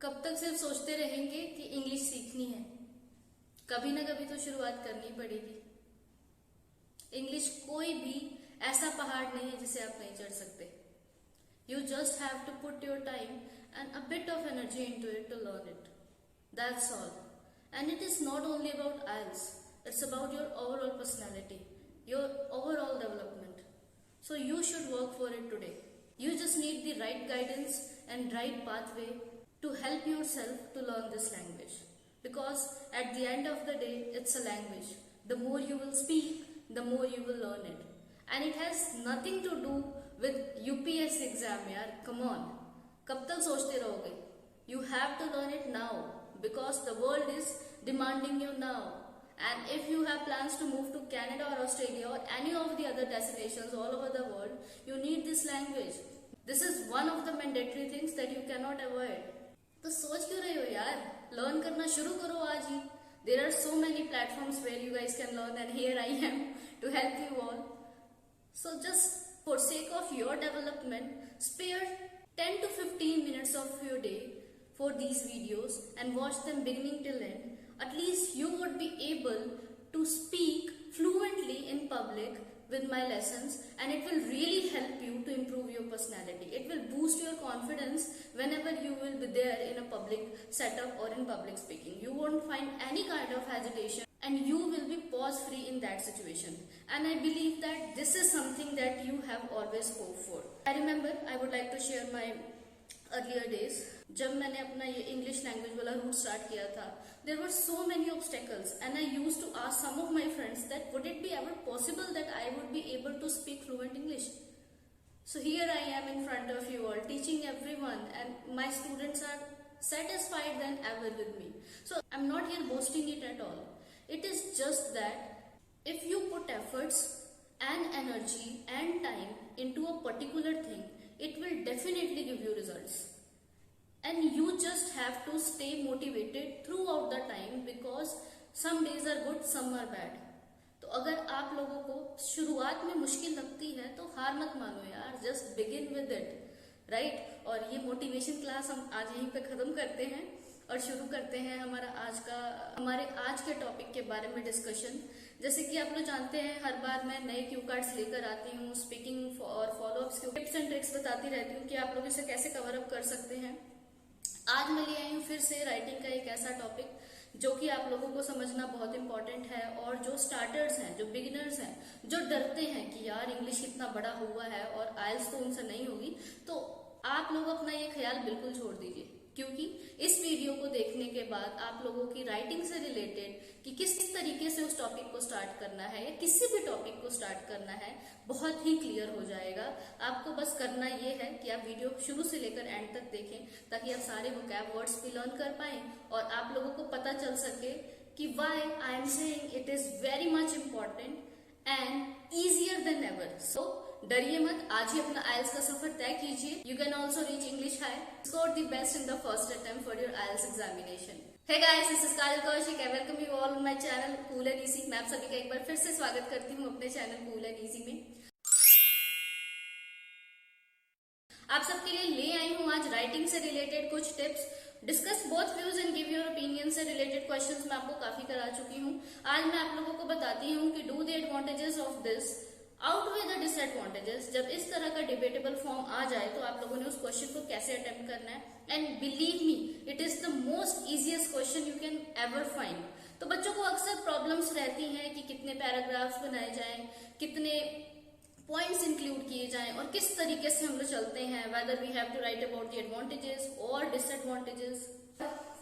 कब तक सिर्फ सोचते रहेंगे कि इंग्लिश सीखनी है? कभी ना कभी तो शुरुआत करनी पड़ेगी। इंग्लिश कोई भी ऐसा पहाड़ नहीं है जिसे आप नहीं चढ़ सकते। You just have to put your time and a bit of energy into it to learn it. That's all. And it is not only about IELTS, it's about your overall personality, your overall development. So you should work for it today. You just need the right guidance and right pathway to help yourself to learn this language. Because at the end of the day, it's a language. The more you will speak, the more you will learn it. And it has nothing to do with UPSC exam, yaar. Come on. कब तक सोचते रहोगे? You have to learn it now because the world is demanding you now. And if you have plans to move to Canada or Australia or any of the other destinations all over the world, you need this language. This is one of the mandatory things that you cannot avoid. तो सोच क्यों रहे हो यार? Learn करना शुरू करो आज ही. There are so many platforms where you guys can learn, and here I am to help you all. So just for sake of your development, spare 10 to 15 minutes of your day for these videos and watch them beginning till end. At least you would be able to speak fluently in public with my lessons, and it will really help you to improve your personality. It will boost your confidence whenever you will be there in a public setup or in public speaking. You won't find any kind of hesitation and you will be pause free in that situation. And I believe that this is something that you have always hoped for. I remember I would like to share my earlier days. जब मैंने अपना ये English language वाला root start किया था, there were so many obstacles and I used to ask some of my friends that would it be ever possible that I would be able to speak fluent English. So here I am in front of you all teaching everyone, and my students are satisfied than ever with me. So I'm not here boasting it at all. It is just that if you put efforts and energy and time into a particular thing, it will definitely give you results. And you just have to stay motivated throughout the time because some days are good, some are bad. तो अगर आप लोगों को शुरुआत में मुश्किल लगती है तो हार मत मानो यार, just begin with it, right? और ये मोटिवेशन क्लास हम आज यहीं पे खत्म करते हैं और शुरू करते हैं हमारे आज के टॉपिक के बारे में डिस्कशन। जैसे कि आप लोग जानते हैं, हर बार मैं नए क्यू कार्ड्स लेकर आती हूँ, स्पीकिंग और फॉलोअप्स के टिप्स एंड ट्रिक्स बताती रहती हूँ कि आप लोग इसे कैसे कवर अप कर सकते हैं। आज मैं ले आई हूँ फिर से राइटिंग का एक ऐसा टॉपिक जो कि आप लोगों को समझना बहुत इंपॉर्टेंट है, और जो स्टार्टर्स हैं, जो बिगिनर्स हैं, जो डरते हैं कि यार इंग्लिश कितना बड़ा हुआ है और आइल्स तो उनसे नहीं होगी, तो आप लोग अपना ये ख्याल बिल्कुल छोड़ दीजिए, क्योंकि इस वीडियो को देखने के बाद आप लोगों की राइटिंग से रिलेटेड कि किस तरीके से उस टॉपिक को स्टार्ट करना है या किसी भी टॉपिक को स्टार्ट करना है बहुत ही क्लियर हो जाएगा। आपको बस करना ये है कि आप वीडियो शुरू से लेकर एंड तक देखें ताकि आप सारे वोकैब वर्ड्स भी लर्न कर पाएं और आप लोगों को पता चल सके कि why I am saying it is very much important and easier than ever. So डरिए मत, आज ही अपना आइल्स का सफर तय कीजिए। You can also reach English high, score the best in the first attempt for your IELTS examination. Hey guys, this is Kajal Kaushik. I welcome you all on my channel cool and easy. मैं आप सभी का एक बार फिर से स्वागत करती हूँ अपने चैनल कूल एंड इजी में। आप सबके लिए ले आई हूँ आज राइटिंग से रिलेटेड कुछ tips, discuss both views and give your opinion से रिलेटेड क्वेश्चंस मैं आपको काफी करा चुकी हूँ। आज मैं आप लोगों को बताती हूँ कि do the advantages of this outweigh the disadvantages. जब इस तरह का डिबेटेबल फॉर्म आ जाए तो आप लोगों ने उस क्वेश्चन को कैसे अटेम्प्ट करना है। And believe me, it is the most easiest question you can ever find. तो बच्चों को अक्सर प्रॉब्लम्स रहती हैं कि कितने पैराग्राफ्स बनाए जाएं, कितने पॉइंट्स इंक्लूड किए जाएं और किस तरीके से हम लोग चलते हैं, whether we have to write about the advantages और डिसएडवांटेजेस।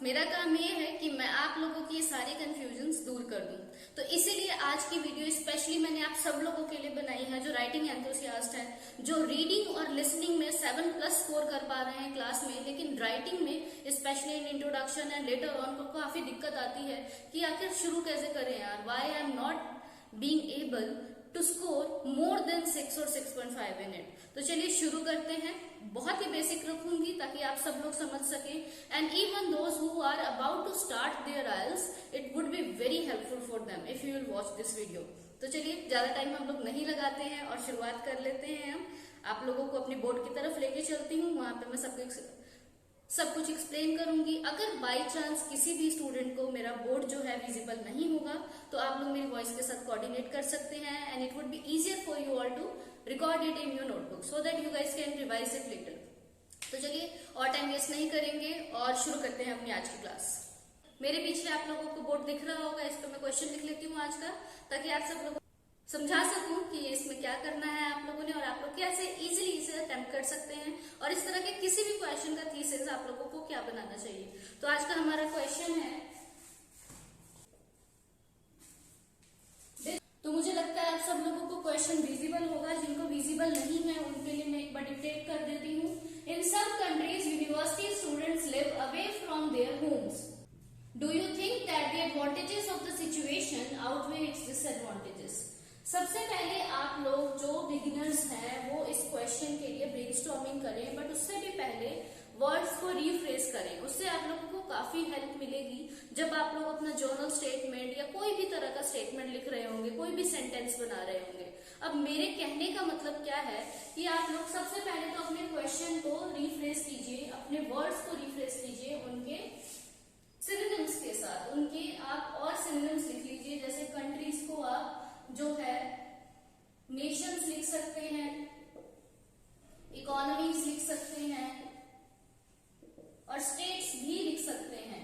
मेरा काम ये है कि मैं आप लोगों की ये सारे कंफ्यूजन्स दूर कर दूं। तो इसीलिए आज की वीडियो स्पेशली मैंने आप सब लोगों के लिए बनाई है जो राइटिंग एंथुसियास्ट है, जो रीडिंग और लिसनिंग में 7+ स्कोर कर पा रहे हैं क्लास में, लेकिन राइटिंग में specially in introduction and later on को काफी दिक्कत आती है कि आखिर शुरू कैसे करें यार, why I am not being able to score more than 6 और 6.5 इन इट। तो चलिए शुरू करते हैं। बहुत ही बेसिक रखूंगी ताकि आप सब लोग समझ सकें, and even those who are about to start their IELTS it would be very helpful for them if you will watch this video. तो चलिए ज्यादा टाइम हम लोग नहीं लगाते हैं और शुरुआत कर लेते हैं। हम आप लोगों को अपनी बोर्ड की तरफ लेके चलती हूँ, वहां पे मैं सबको सब कुछ एक्सप्लेन करूंगी। अगर बाय चांस किसी भी स्टूडेंट को मेरा बोर्ड जो है विजिबल नहीं होगा तो आप लोग मेरी वॉइस के साथ कोऑर्डिनेट कर सकते हैं and it would be easier for you all to record it in your notebook so that you guys can revise it later. तो चलिए और टाइम वेस्ट नहीं करेंगे और शुरू करते हैं अपनी आज की क्लास। मेरे पीछे आप लोगों को बोर्ड दिख रहा होगा, इस पर मैं क्वेश्चन लिख लेती हूँ आज का, ताकि आप सब लोगों समझा सकूं कि इसमें क्या करना है आप लोगों ने और आप लोग कैसे इजीली इसे अटेम्प्ट कर सकते हैं और इस तरह के किसी भी क्वेश्चन का थीसिस आप लोगों को क्या बनाना चाहिए। तो आज का हमारा क्वेश्चन है, तो मुझे लगता है आप सब लोगों को क्वेश्चन विजिबल होगा। जिनको विजिबल नहीं है उनके लिए मैं एक बार डिक्टेट कर देती हूँ। In some countries university students live away from their homes. Do you think that the advantages of the situation outweigh its disadvantages? सबसे पहले आप लोग जो बिगिनर्स हैं वो इस क्वेश्चन के लिए ब्रेनस्टॉर्मिंग करें, बट उससे भी पहले वर्ड्स को रीफ्रेज करें। उससे आप लोगों को काफी हेल्प मिलेगी जब आप लोग अपना जर्नल स्टेटमेंट या कोई भी तरह का स्टेटमेंट लिख रहे होंगे, कोई भी सेंटेंस बना रहे होंगे। अब मेरे कहने का मतलब क्या है कि आप लोग सबसे पहले तो अपने क्वेश्चन को रीफ्रेज कीजिए, अपने वर्ड्स को रीफ्रेज कीजिए उनके सिनोनिम्स के साथ। उनके आप और सिनोनिम्स लिख लीजिए, जैसे कंट्रीज को आप जो है नेशंस लिख सकते हैं, इकोनॉमीज लिख सकते हैं और स्टेट्स भी लिख सकते हैं।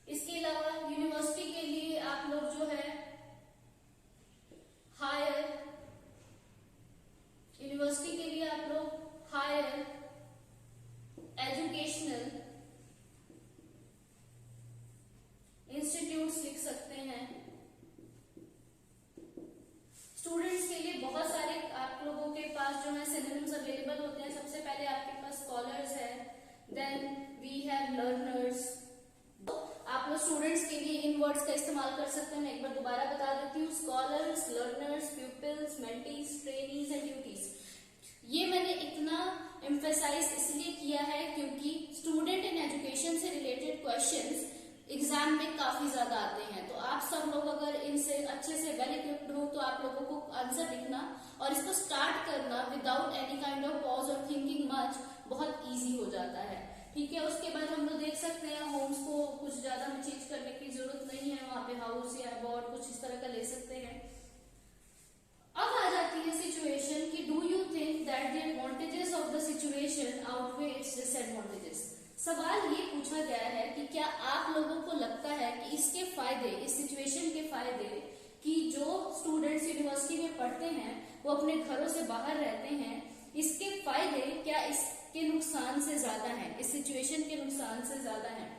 इसके अलावा यूनिवर्सिटी के लिए आप लोग जो है हायर, यूनिवर्सिटी के लिए आप लोग हायर एजुकेशनल इंस्टीट्यूट्स लिख सकते हैं। स्टूडेंट्स के लिए बहुत सारे आप लोगों के पास जो है सिनोनिम्स अवेलेबल होते हैं। सबसे पहले आपके पास स्कॉलर्स है, देन वी हैव लर्नर्स। आप लोग स्टूडेंट्स के लिए इन वर्ड्स का इस्तेमाल कर सकते हैं। मैं एक बार दोबारा बता देती हूँ, scholars, learners, pupils, mentees, trainees and duties. ये मैंने इतना एम्फेसाइज इसलिए किया है क्योंकि स्टूडेंट इन एजुकेशन से रिलेटेड क्वेश्चंस एग्जाम में काफी ज्यादा आते हैं। तो आप सब लोग अगर इनसे अच्छे से वेल इक्विप्ड हो तो आप लोगों को आंसर लिखना और इसको स्टार्ट करना without any kind of pause और थिंकिंग मच बहुत इजी हो जाता है। ठीक है, उसके बाद हम लोग देख सकते हैं होम्स को कुछ ज्यादा में चेंज करने की जरूरत नहीं है, वहां पे हाउस या अबाउट कुछ इस तरह का ले सकते हैं। अब आ जाती है सिचुएशन कि do you think that the advantages of the situation outweigh its disadvantages. सवाल ये पूछा गया है कि क्या आप लोगों को लगता है कि इसके फायदे, इस सिचुएशन के फायदे कि जो स्टूडेंट्स यूनिवर्सिटी में पढ़ते हैं वो अपने घरों से बाहर रहते हैं, इसके फायदे क्या इसके नुकसान से ज्यादा हैं, इस सिचुएशन के नुकसान से ज्यादा हैं?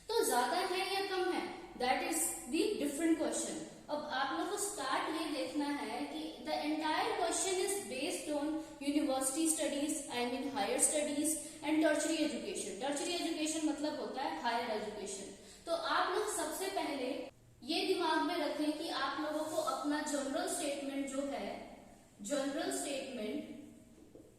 तो ज्यादा है या कम है, that is the different question. अब आप लोग को स्टार्ट ये देखना है कि the entire question is based on university studies, I mean higher studies and tertiary education. Tertiary education मतलब होता है हायर एजुकेशन। तो आप लोग सबसे पहले ये दिमाग में रखें कि आप लोगों को अपना जनरल स्टेटमेंट जो है, जनरल स्टेटमेंट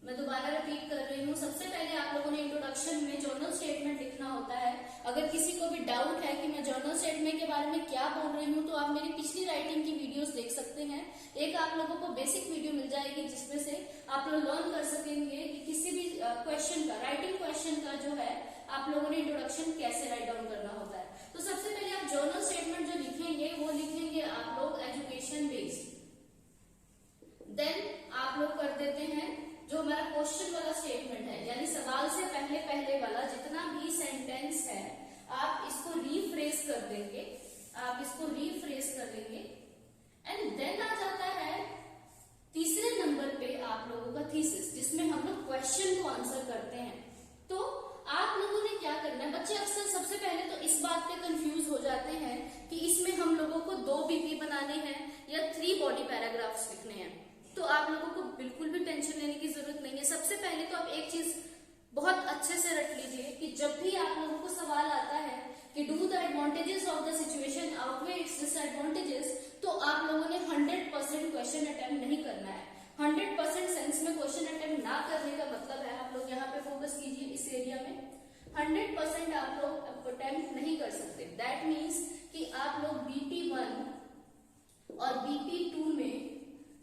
मैं दोबारा रिपीट कर रही हूँ, सबसे पहले आप लोगों ने इंट्रोडक्शन में जनरल स्टेटमेंट लिखना होता है। अगर किसी को भी डाउट है कि मैं जनरल स्टेटमेंट के बारे में क्या बोल रही हूँ तो आप मेरी पिछली राइटिंग की वीडियोस देख सकते हैं। एक आप लोगों को बेसिक वीडियो मिल जाएगी जिसमें से आप लोग लर्न कर सकेंगे कि किसी भी क्वेश्चन का, राइटिंग क्वेश्चन का जो है आप लोगों ने इंट्रोडक्शन कैसे राइट डाउन करना होता है। तो सबसे पहले आप जनरल स्टेटमेंट जो लिखेंगे वो लिखेंगे आप लोग एजुकेशन बेस्ड। देन आप लोग कर देते हैं जो हमारा क्वेश्चन वाला स्टेटमेंट है, यानी सवाल से पहले पहले वाला जितना भी सेंटेंस है आप इसको रीफ्रेज कर देंगे, आप इसको रीफ्रेज कर देंगे। एंड देन आ जाता है तीसरे नंबर पे आप लोगों का थीसिस, जिसमें हम लोग क्वेश्चन को आंसर करते हैं। तो आप लोगों ने क्या करना है, बच्चे अक्सर सबसे पहले तो इस बात पे कंफ्यूज हो जाते हैं कि इसमें हम लोगों को 2 बीपी बनाने हैं या 3 बॉडी पैराग्राफ्स लिखने हैं। तो आप लोगों को बिल्कुल भी टेंशन लेने की जरूरत नहीं है। सबसे पहले तो आप एक चीज बहुत अच्छे से रट लीजिए कि जब भी आप लोगों को सवाल आता है कि do the advantages of the situation outweigh its disadvantages, तो आप लोगों ने 100% क्वेश्चन अटेम्प्ट नहीं करना है। 100% सेंस में क्वेश्चन अटेम्प्ट ना करने का मतलब है, आप लोग यहाँ पे फोकस कीजिए इस एरिया में, 100% आप लोग अटेम्प्ट नहीं कर सकते। दैट मीन्स कि आप लोग BP1 और BP2 में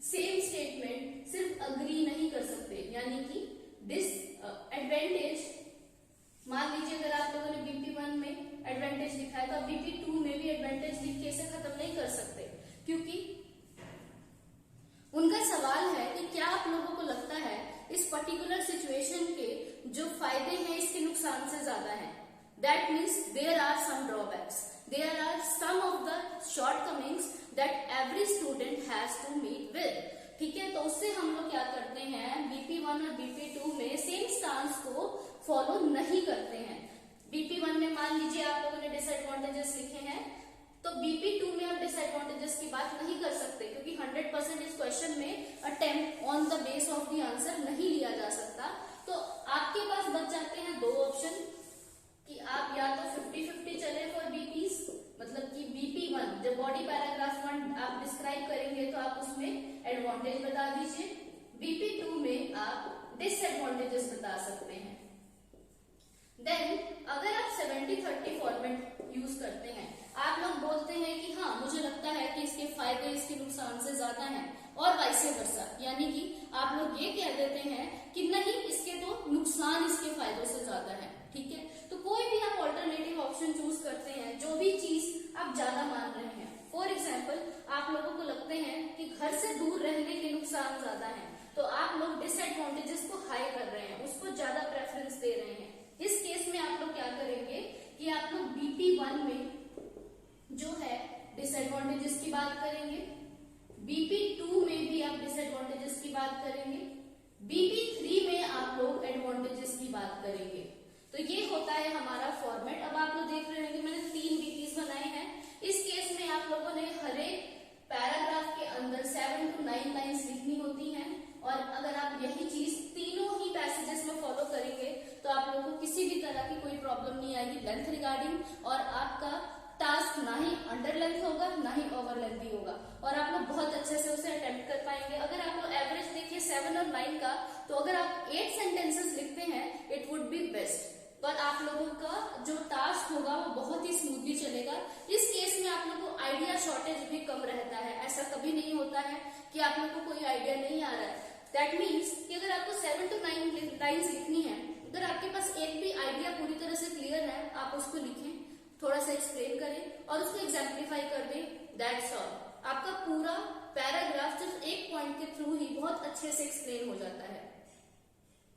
सेम स्टेटमेंट सिर्फ अग्री नहीं कर सकते, यानी कि डिसएडवांटेज मान लीजिए अगर आप लोगों ने BP1 में एडवांटेज लिखा है तो आप BP2 में भी एडवांटेज लिख के इसे खत्म नहीं कर सकते, क्योंकि उनका सवाल है कि क्या आप लोगों को लगता है इस पर्टिकुलर सिचुएशन के जो फायदे हैं इसके नुकसान से ज्यादा हैं। That means there are some drawbacks, there are some of the shortcomings that every student has to meet with. ठीक है, तो उससे हम लोग क्या करते हैं, BP1 और BP2 में सेम स्टांस को फॉलो नहीं करते हैं। BP1 में मान लीजिए आप लोगों ने डिसएडवांटेजेस लिखे हैं, तो BP2 में आप डिसएडवांटेजेस की बात नहीं कर सकते, क्योंकि 100% इस क्वेश्चन में attempt on the base of the answer नहीं लिया जा सकता। तो आपके पास बच जाते हैं दो ऑप्शन कि आप या तो 50-50 चले फॉर BPs, मतलब कि BP1 जब बॉडी पैराग्राफ 1 आप डिस्क्राइब करेंगे तो आप उसमें एडवांटेज बता दीजिए, BP2 में आप डिसएडवांटेजेस बता सकते हैं। देन अगर आप 70-30 फॉर्मेट यूज करते हैं, आप लोग बोलते हैं कि हाँ मुझे लगता है कि इसके फायदे इसके नुकसान से ज्यादा हैं, और वाइस वर्सा, यानी कि आप लोग ये कह देते हैं कि नहीं इसके तो नुकसान इसके फायदों से ज्यादा है। ठीक है, तो कोई भी आप ऑल्टरनेटिव ऑप्शन चूज करते हैं जो भी चीज आप ज्यादा मान रहे हैं। फॉर एग्जाम्पल आप लोगों को लगते हैं कि घर से दूर रहने के नुकसान ज्यादा है, तो आप लोग डिसएडवांटेजेस को हाई कर रहे हैं, उसको ज्यादा प्रेफरेंस दे रहे हैं। इस केस में आप लोग क्या करेंगे कि आप लोग BP1 में जो है डिसएडवांटेजेस की बात करेंगे, BP2 में भी आप डिसएडवांटेजेस की बात करेंगे, BP3 में आप लोग एडवांटेजेस की बात करेंगे। तो ये होता है हमारा फॉर्मेट। अब आप लोग देख रहे हैं कि मैंने 3 BPs बनाए हैं। इस केस में आप लोगों ने हर एक पैराग्राफ के अंदर 7 to 9 लाइन्स लिखनी होती हैं, और अगर आप यही चीज तीनों ही पैसेजेस में फॉलो करेंगे तो आप लोगों को किसी भी तरह की कोई प्रॉब्लम नहीं आएगी लेंथ रिगार्डिंग, और आपका टास्क ना ही अंडर लेंथ होगा ना ही ओवर लेंथी होगा, और आप लोग बहुत अच्छे से उसे अटेम्प्ट कर पाएंगे। अगर आप लोग एवरेज देखिए 7 और 9 का, तो अगर आप 8 सेंटेंसेस लिखते हैं इट वुड बी बेस्ट, पर आप लोगों का जो टास्क होगा वो बहुत ही स्मूथली चलेगा। इस केस में आप लोगों को आइडिया शॉर्टेज भी कम रहता है, ऐसा कभी नहीं होता है कि आप लोगों को कोई आइडिया नहीं आ रहा है। दैट मीन्स कि अगर आपको 7 to 9 लाइन्स लिखनी है, अगर आपके पास एक भी आइडिया पूरी तरह से क्लियर है, आप उसको लिखें, थोड़ा सा एक्सप्लेन करें और उसको एग्जाम्प्लीफाई कर दें, दैट्स ऑल। आपका पूरा पैराग्राफ सिर्फ एक पॉइंट के थ्रू ही बहुत अच्छे से एक्सप्लेन हो जाता है।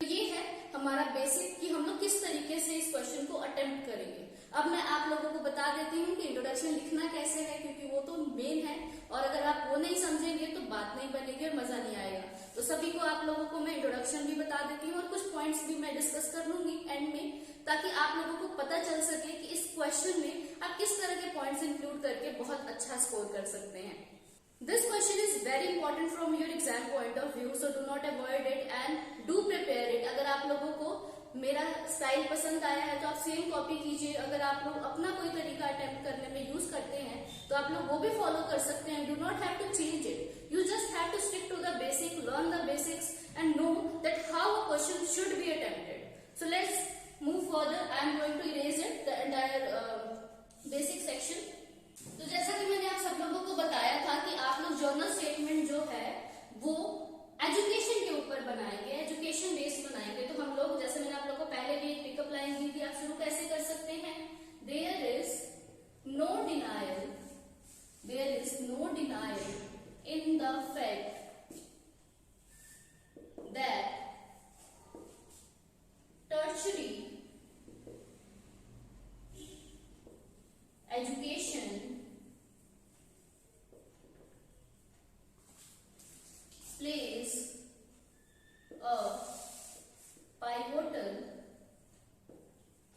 तो ये है हमारा बेसिक कि हम लोग किस तरीके से इस क्वेश्चन को अटेम्प्ट करेंगे। अब मैं आप लोगों को बता देती हूँ कि इंट्रोडक्शन लिखना कैसे है, क्योंकि वो तो मेन है, और अगर आप वो नहीं समझेंगे तो बात नहीं बनेगी और मजा नहीं आएगा। तो सभी को आप लोगों को मैं इंट्रोडक्शन भी बता देती हूँ और कुछ पॉइंट्स भी मैं डिस्कस कर लूंगी एंड में, ताकि आप लोगों को पता चल सके कि इस क्वेश्चन में आप किस तरह के पॉइंट्स इंक्लूड करके बहुत अच्छा स्कोर कर सकते हैं। This question is very important from your exam point of view, so do not avoid it and do prepare it. अगर आप लोगों को मेरा स्टाइल पसंद आया है तो आप सेम कॉपी कीजिए। अगर आप लोग अपना कोई तरीका अटेम्प्ट करने में यूज करते हैं तो आप लोग वो भी फॉलो कर सकते हैं। Do not have to change it, you just have to stick to the basic, learn the basics and know that how a question should be attempted. So let's move further. I am going to erase it the entire basic section. तो जैसा कि मैंने आप सब लोगों को बताया था कि आप लोग जर्नल स्टेटमेंट जो है वो एजुकेशन के ऊपर बनाएंगे, एजुकेशन बेस्ड बनाएंगे। तो हम लोग, जैसे मैंने आप लोगों को पहले भी एक पिकअप लाइन दी थी, आप शुरू कैसे कर सकते हैं, there is no denial, there is no denial in the fact that tertiary education plays a pivotal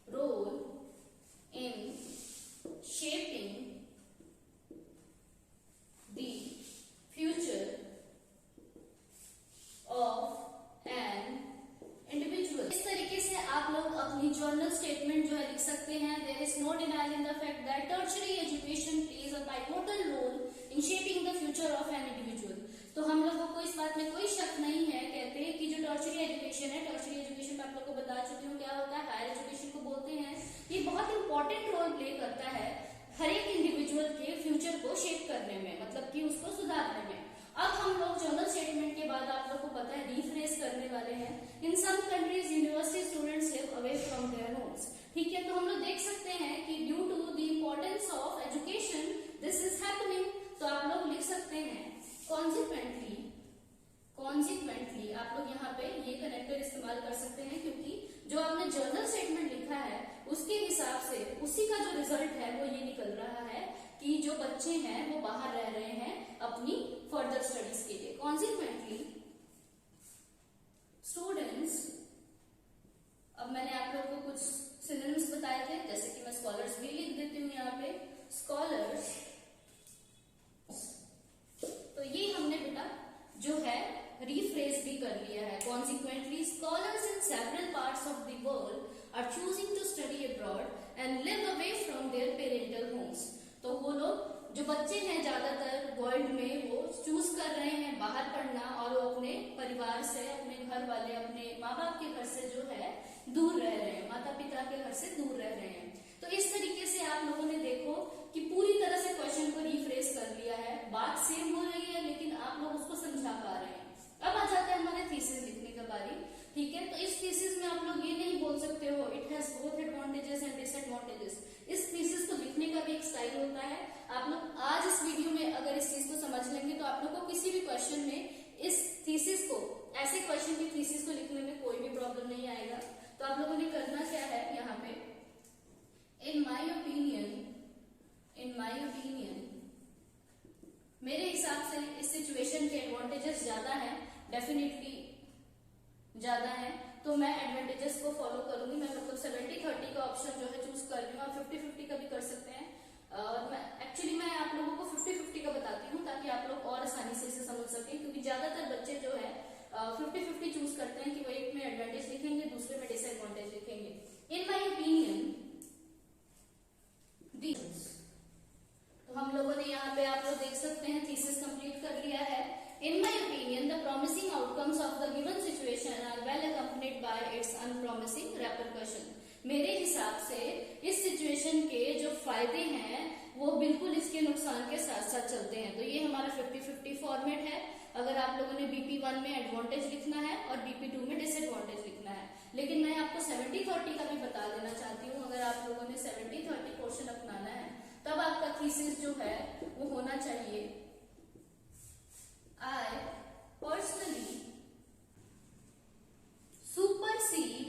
role in shaping the future of an individual। इस तरीके से आप लोग अपनी जर्नल स्टेटमेंट जो है लिख सकते हैं। There is no denial in the fact that tertiary education plays a pivotal role in shaping the future of an individual. तो हम लोगों को इस बात में कोई शक नहीं है, कहते हैं कि जो टर्शियरी एजुकेशन है, टर्शियरी एजुकेशन में आप लोग को बता चुकी हूँ क्या होता है, हायर एजुकेशन को बोलते हैं। ये बहुत इंपॉर्टेंट रोल प्ले करता है हर एक इंडिविजुअल के फ्यूचर को शेप करने में, मतलब कि उसको सुधारने में। अब हम लोग जर्नल स्टेटमेंट के बाद आप लोग को पता है रीफ्रेज करने वाले हैं। In some countries university students live away from their homes. सकते हैं कि due to the importance of education this is happening. तो आप लोग लिख सकते हैं कॉन्सिक्वेंटली, कॉन्सिक्वेंटली आप लोग यहाँ पे ये कनेक्टर इस्तेमाल कर सकते हैं, क्योंकि जो आपने जर्नल स्टेटमेंट लिखा है उसके हिसाब से उसी का जो रिजल्ट है वो ये निकल रहा है कि जो बच्चे हैं वो बाहर रह रहे हैं अपनी फर्दर स्टडीज के लिए। कॉन्सिक्वेंटली स्टूडेंट्स, अब मैंने आप लोगों को कुछ सिनोनिम्स बताए थे, जैसे कि मैं स्कॉलर्स भी लिख देती हूँ यहाँ पे, स्कॉलर्स। तो ये हमने बेटा जो है रीफ्रेज भी कर लिया है। Consequently scholars in several parts of the world are choosing to study abroad and live away from their parental homes. तो वो लोग जो बच्चे हैं ज्यादातर वर्ल्ड में वो चूज कर रहे हैं बाहर पढ़ना, और वो अपने परिवार से, अपने घर वाले, अपने माँ बाप के घर से जो है दूर रह रहे हैं, माता पिता के घर से दूर रह रहे हैं। तो इस तरीके से आप लोगों ने देखो कि पूरी तरह से क्वेश्चन को रीफ्रेज कर लिया है, बात सेम हो रही है लेकिन आप लोग उसको समझा पा रहे हैं। अब आ जाता है हमारे थीसिस लिखने का बारी, ठीक है। तो इस थीसिस में आप लोग ये नहीं बोल सकते हो it has both advantages and disadvantages. इस थीसिस को लिखने का भी एक स्टाइल होता है। आप लोग आज इस वीडियो में अगर इस चीज को समझ लेंगे तो आप लोग को किसी भी क्वेश्चन में इस थीसिस को, ऐसे क्वेश्चन की थीसिस को लिखने में कोई भी प्रॉब्लम नहीं आएगा। तो आप लोगों ने करना क्या है यहाँ पे, इन माई ओपिनियन मेरे हिसाब से इस सिचुएशन के एडवांटेजेस ज्यादा हैं, डेफिनेटली ज्यादा है, तो मैं एडवांटेजेस को फॉलो करूंगी। मैं मतलब 70-30 का ऑप्शन जो है चूज कर रही हूँ। आप 50-50 का भी कर सकते हैं। मैं आप लोगों को 50-50 का बताती हूँ ताकि आप लोग और आसानी से इसे समझ सकें, क्योंकि ज्यादातर बच्चे जो है 50-50 चूज करते हैं कि वो एक में एडवांटेज लिखेंगे, दूसरे में डिसएडवांटेज लिखेंगे। इन माई ओपिनियन, तो हम लोगों ने यहाँ पे आप लोग देख सकते हैं थीसिस कंप्लीट कर लिया है। In my opinion, the promising outcomes of the given situation are well accompanied by its unpromising repercussion. मेरे हिसाब से इस सिचुएशन के जो फायदे हैं वो बिल्कुल इसके नुकसान के साथ साथ चलते हैं। तो ये हमारा 50-50 फॉर्मेट है। अगर आप लोगों ने BP1 में एडवांटेज लिखना है और BP2 में डिसएडवांटेज लिखना है, लेकिन मैं आपको 70-30 का भी बता देना चाहती हूँ। अगर आप लोगों ने 70-30 क्वेश्चन अपनाना है तब आपका थीसिस जो है वो होना चाहिए, I personally supersede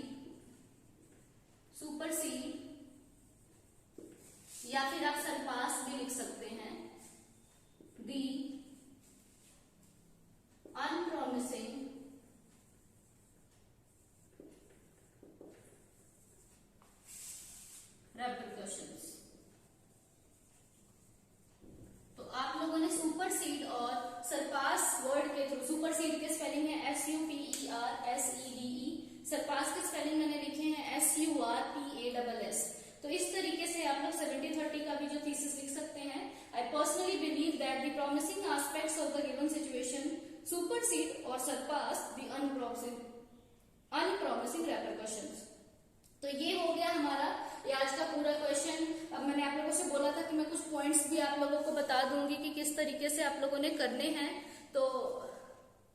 या फिर आप सरपास भी लिख सकते हैं the unpromising repercussions। तो आप लोगों ने सुपरसीड और सरपास वर्ड के थ्रू, सुपरसीड के स्पेलिंग है SUPERSEDE, सरपास के स्पेलिंग मैंने लिखे हैं SURPASS। तो इस तरीके से आप लोग 70-30 का भी जो थीसिस लिख सकते हैं। I personally believe that the promising aspects of the given situation supersede और सरपास द अनप्रॉमिसिंग रेपरकशंस। तो ये हो गया हमारा ये आज का पूरा क्वेश्चन। अब मैंने आप लोगों से बोला था कि मैं कुछ पॉइंट्स भी आप लोगों को बता दूंगी कि किस तरीके से आप लोगों ने करने हैं। तो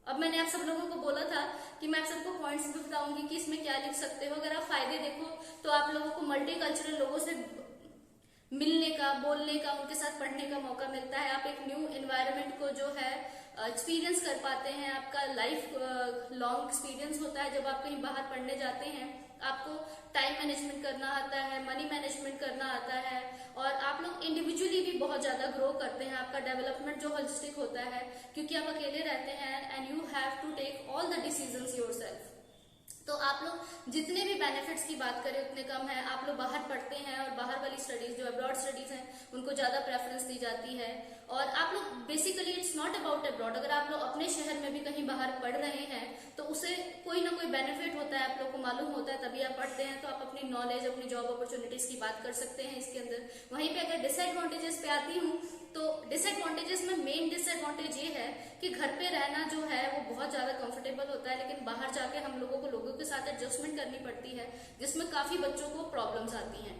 अब मैंने आप सब लोगों को बोला था कि मैं आप सबको पॉइंट्स भी बताऊंगी कि इसमें क्या लिख सकते हो। अगर आप फायदे देखो तो आप लोगों को मल्टीकल्चरल लोगों से मिलने का, बोलने का, उनके साथ पढ़ने का मौका मिलता है। आप एक न्यू एनवायरनमेंट को जो है एक्सपीरियंस कर पाते हैं। आपका लाइफ लॉन्ग एक्सपीरियंस होता है जब आप कहीं बाहर पढ़ने जाते हैं। आपको टाइम मैनेजमेंट करना आता है, मनी मैनेजमेंट करना आता है, और आप लोग इंडिविजुअली भी बहुत ज्यादा ग्रो करते हैं। आपका डेवलपमेंट जो होलिस्टिक होता है, क्योंकि आप अकेले रहते हैं and you have to take all the decisions yourself. तो आप लोग जितने भी बेनिफिट्स की बात करें उतने कम है। आप लोग बाहर पढ़ते हैं और बाहर वाली स्टडीज जो अब्रॉड स्टडीज हैं उनको ज्यादा प्रेफरेंस दी जाती है। और आप लोग basically it's not about abroad, अगर आप लोग अपने शहर में भी कहीं बाहर पढ़ रहे हैं तो उसे कोई ना कोई बेनिफिट होता है, आप लोग को मालूम होता है, तभी आप पढ़ते हैं। तो आप अपनी नॉलेज, अपनी जॉब अपॉर्चुनिटीज की बात कर सकते हैं इसके अंदर। वहीं पे अगर डिसएडवांटेजेस पे आती हूँ तो डिसएडवांटेजेस में मेन डिसएडवांटेज ये है कि घर पे रहना जो है वो बहुत ज्यादा कंफर्टेबल होता है, लेकिन बाहर जाके हम लोगों को लोगों के साथ एडजस्टमेंट करनी पड़ती है, जिसमें काफी बच्चों को प्रॉब्लम्स आती हैं।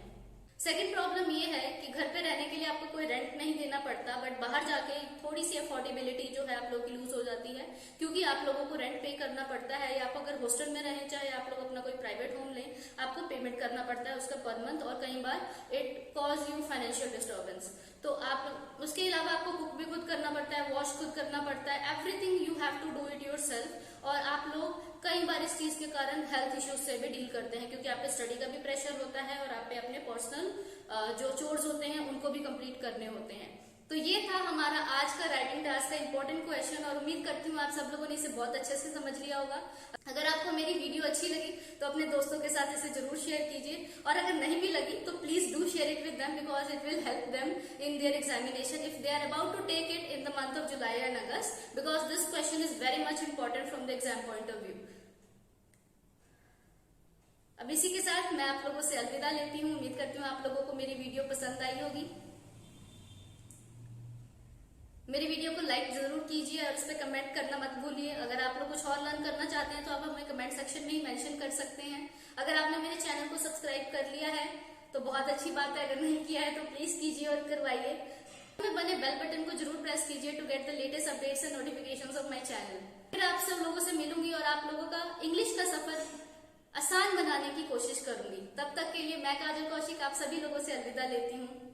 सेकेंड प्रॉब्लम ये है कि घर पे रहने के लिए आपको कोई रेंट नहीं देना पड़ता, बट बाहर जाके थोड़ी सी अफोर्डेबिलिटी जो है आप लोग की लूज हो जाती है, क्योंकि आप लोगों को रेंट पे करना पड़ता है। या आप अगर हॉस्टल में रहें, चाहे आप लोग अपना कोई प्राइवेट होम लें, आपको पेमेंट करना पड़ता है उसका पर मंथ, और कई बार it cause you financial disturbance. तो आप उसके अलावा आपको कुक भी खुद करना पड़ता है, वॉश खुद करना पड़ता है, everything you have to do it yourself. और आप लोग कई बार इस चीज के कारण हेल्थ इश्यूज से भी डील करते हैं, क्योंकि आप पे स्टडी का भी प्रेशर होता है और आप पे अपने पर्सनल जो चोर्स होते हैं उनको भी कंप्लीट करने होते हैं। तो ये था हमारा आज का राइटिंग टास्क का इंपॉर्टेंट क्वेश्चन, और उम्मीद करती हूँ आप सब लोगों ने इसे बहुत अच्छे से समझ लिया होगा। अगर आपको मेरी वीडियो अच्छी लगी तो अपने दोस्तों के साथ इसे जरूर शेयर कीजिए, और अगर नहीं भी लगी तो please do share it with them, because it will help them in their examination if they are about to take it in the month of July and August, because this question is very much important from the exam point of view. अब इसी के साथ मैं आप लोगों से अलविदा लेती हूँ। उम्मीद करती हूँ आप लोगों को मेरी वीडियो पसंद आई होगी। मेरी वीडियो को लाइक जरूर कीजिए और इस पे कमेंट करना मत भूलिए। अगर आप लोग कुछ और लर्न करना चाहते हैं तो आप हमें कमेंट सेक्शन में ही मेंशन कर सकते हैं। अगर आपने मेरे चैनल को सब्सक्राइब कर लिया है तो बहुत अच्छी बात है, अगर नहीं किया है तो प्लीज कीजिए और करवाइए। बने बेल बटन को जरूर प्रेस कीजिए to get the latest updates and notifications of my channel. फिर आप सब लोगों से मिलूंगी और आप लोगों का इंग्लिश का सफर आसान बनाने की कोशिश करूंगी। तब तक के लिए मैं काजल कौशिक आप सभी लोगों से अलविदा लेती हूँ।